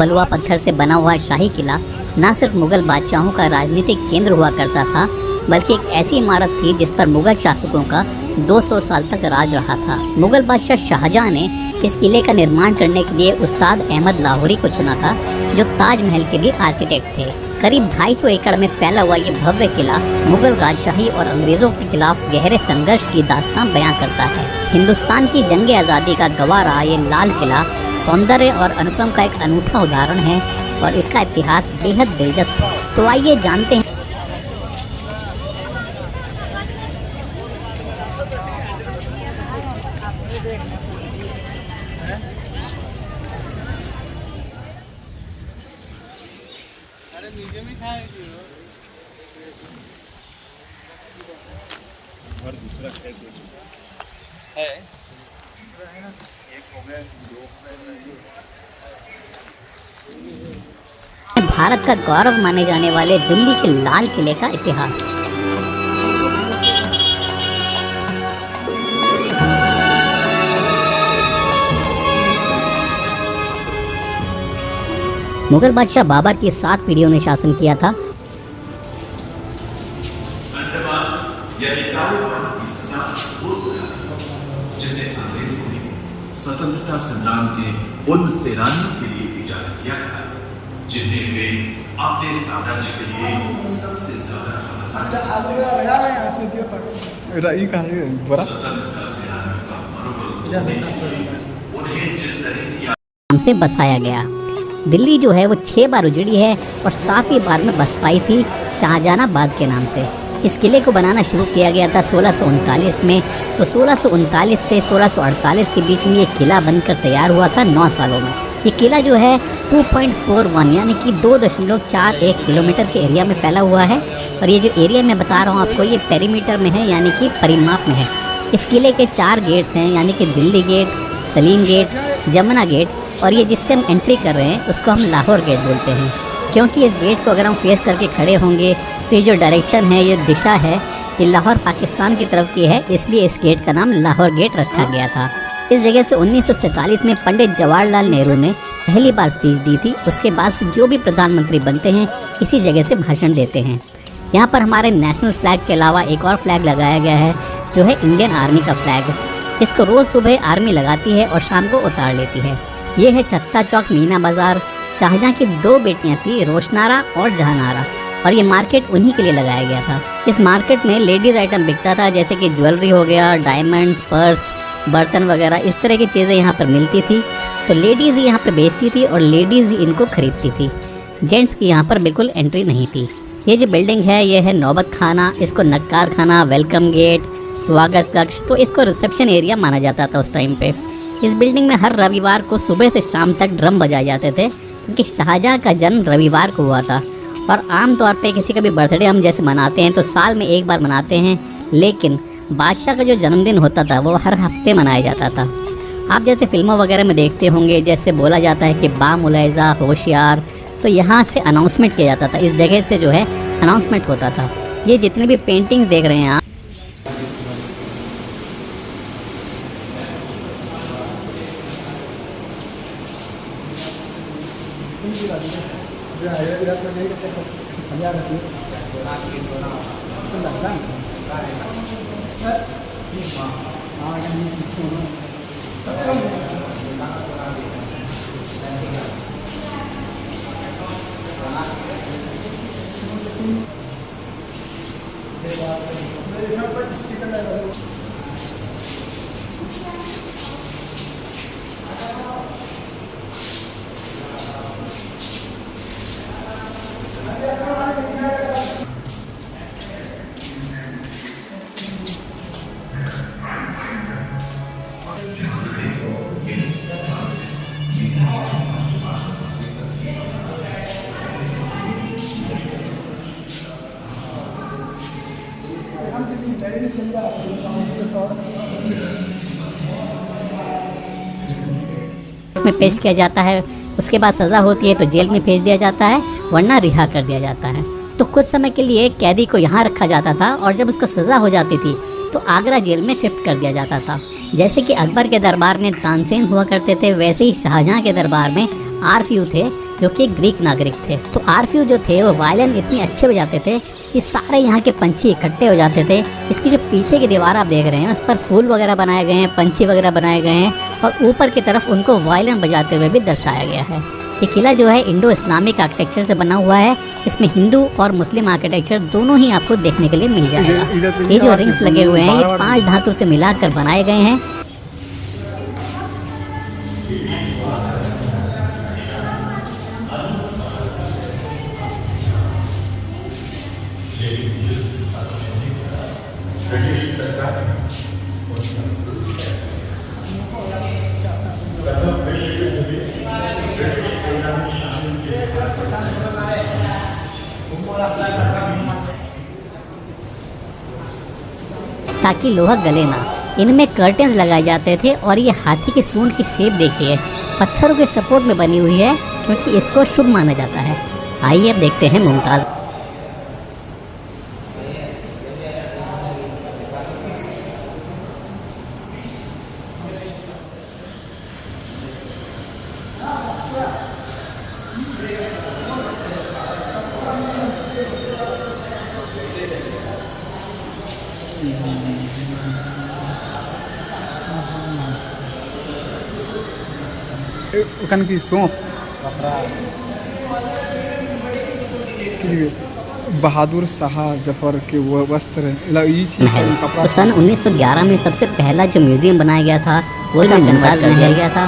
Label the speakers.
Speaker 1: बलुआ पत्थर से बना हुआ शाही किला न सिर्फ मुगल बादशाहों का राजनीतिक केंद्र हुआ करता था, बल्कि एक ऐसी इमारत थी जिस पर मुगल शासकों का 200 साल तक राज रहा था। मुगल बादशाह शाहजहां ने इस किले का निर्माण करने के लिए उस्ताद अहमद लाहौरी को चुना था, जो ताजमहल के भी आर्किटेक्ट थे। करीब 250 एकड़ में फैला हुआ ये भव्य किला मुगल राजशाही और अंग्रेजों के खिलाफ गहरे संघर्ष की दास्तान बयां करता है। हिंदुस्तान की जंग आज़ादी का गवाह रहा ये लाल किला सौंदर्य और अनुपम का एक अनूठा उदाहरण है और इसका इतिहास बेहद दिलचस्प है। तो आइए जानते हैं।
Speaker 2: और दूसरा है एक हो गया, दो
Speaker 1: भारत का गौरव माने जाने वाले दिल्ली के लाल किले का इतिहास। मुगल बादशाह बाबर की 7 पीढ़ियों ने शासन किया था।
Speaker 3: जिसे अंग्रेजों ने स्वतंत्रता संग्राम के उन सेनानियों के लिए इजारा किया था जिन्हें वे अपने साम्राज्य के लिए सबसे ज्यादा स्वतंत्रता सेनानियों का उन्हें जिस तरह की
Speaker 1: से बसाया गया। दिल्ली जो है वो 6 बार उजड़ी है और 7वीं बार में बस पाई थी शाहजहानाबाद के नाम से। इस किले को बनाना शुरू किया गया था 1639 में। तो 1639 से 1648 के बीच में ये किला बनकर तैयार हुआ था 9 सालों में। ये किला जो है 2.41 यानी कि 2.41 किलोमीटर के एरिया में फैला हुआ है। और ये जो एरिया मैं बता रहा हूँ आपको, ये पेरीमीटर में है यानी कि परिमाप में है। इस किले के 4 गेट्स हैं, यानी कि Delhi gate, Salim gate, Jamuna gate, और ये जिससे हम एंट्री कर रहे हैं उसको हम लाहौर गेट बोलते हैं, क्योंकि इस गेट को अगर हम फेस करके खड़े होंगे तो ये जो डायरेक्शन है, ये दिशा है, ये लाहौर पाकिस्तान की तरफ की है, इसलिए इस गेट का नाम लाहौर गेट रखा गया था। इस जगह से 1947 में पंडित जवाहरलाल नेहरू ने पहली बार स्पीच दी थी। उसके बाद से जो भी प्रधानमंत्री बनते हैं इसी जगह से भाषण देते हैं। यहाँ पर हमारे नेशनल फ्लैग के अलावा एक और फ्लैग लगाया गया है, जो है इंडियन आर्मी का फ्लैग। इसको रोज़ सुबह आर्मी लगाती है और शाम को उतार लेती है। ये है छत्ता चौक मीना बाज़ार। शाहजहां की 2 बेटियां थी, रोशनारा और जहानारा, और ये मार्केट उन्हीं के लिए लगाया गया था। इस मार्केट में लेडीज़ आइटम बिकता था, जैसे कि ज्वेलरी हो गया, डायमंड्स, पर्स, बर्तन वगैरह, इस तरह की चीज़ें यहाँ पर मिलती थी। तो लेडीज़ ही यहाँ पर बेचती थी और लेडीज़ ही इनको खरीदती थी। जेंट्स की यहाँ पर बिल्कुल एंट्री नहीं थी। ये जो बिल्डिंग है ये है नौबत खाना, इसको नक्कार खाना, वेलकम गेट, स्वागत कक्ष, तो इसको रिसेप्शन एरिया माना जाता था उस टाइम पे। इस बिल्डिंग में हर रविवार को सुबह से शाम तक ड्रम बजाए जाते थे, क्योंकि शाहजहां का जन्म रविवार को हुआ था। और आम तौर पे किसी का भी बर्थडे हम जैसे मनाते हैं तो साल में 1 बार मनाते हैं, लेकिन बादशाह का जो जन्मदिन होता था वो हर हफ्ते मनाया जाता था। आप जैसे फिल्मों वगैरह में देखते होंगे, जैसे बोला जाता है कि बामुलाइजा होशियार, तो यहाँ से अनाउंसमेंट किया जाता था। इस जगह से जो है अनाउंसमेंट होता था। ये जितनी भी पेंटिंग्स देख रहे हैं आप, में पेश किया जाता है। उसके बाद सज़ा होती है तो जेल में भेज दिया जाता है, वरना रिहा कर दिया जाता है। तो कुछ समय के लिए कैदी को यहाँ रखा जाता था और जब उसको सज़ा हो जाती थी तो आगरा जेल में शिफ्ट कर दिया जाता था। जैसे कि अकबर के दरबार में तानसेन हुआ करते थे, वैसे ही शाहजहां के दरबार में आरफयू थे, जो कि ग्रीक नागरिक थे। तो आरफ्यू जो थे वो वायलिन इतनी अच्छे बजाते थे कि सारे यहाँ के पंछी इकट्ठे हो जाते थे। इसकी जो पीछे की दीवार आप देख रहे हैं उस पर फूल वगैरह बनाए गए हैं, पंछी वगैरह बनाए गए हैं और ऊपर की तरफ उनको वायलिन बजाते हुए भी दर्शाया गया है। ये किला जो है इंडो इस्लामिक आर्किटेक्चर से बना हुआ है। इसमें हिंदू और मुस्लिम आर्किटेक्चर दोनों ही आपको देखने के लिए मिल जाएगा। ये जो रिंग्स लगे हुए हैं ये 5 धातु से मिलाकर बनाए गए हैं। ताकि लोहा गले ना, इनमें कर्टेंस लगाए जाते थे और ये हाथी के सूंड की शेप देखिए पत्थरों के सपोर्ट में बनी हुई है क्योंकि इसको शुभ माना जाता है। आइए अब देखते हैं मुमताज़।
Speaker 4: ওখানে কি সোঁপ बहादुर शाह जफर के वो वस्त्र
Speaker 1: महल तो सन 1911 में सबसे पहला जो म्यूजियम बनाया गया था वो मुमताज़ बनाया गया था।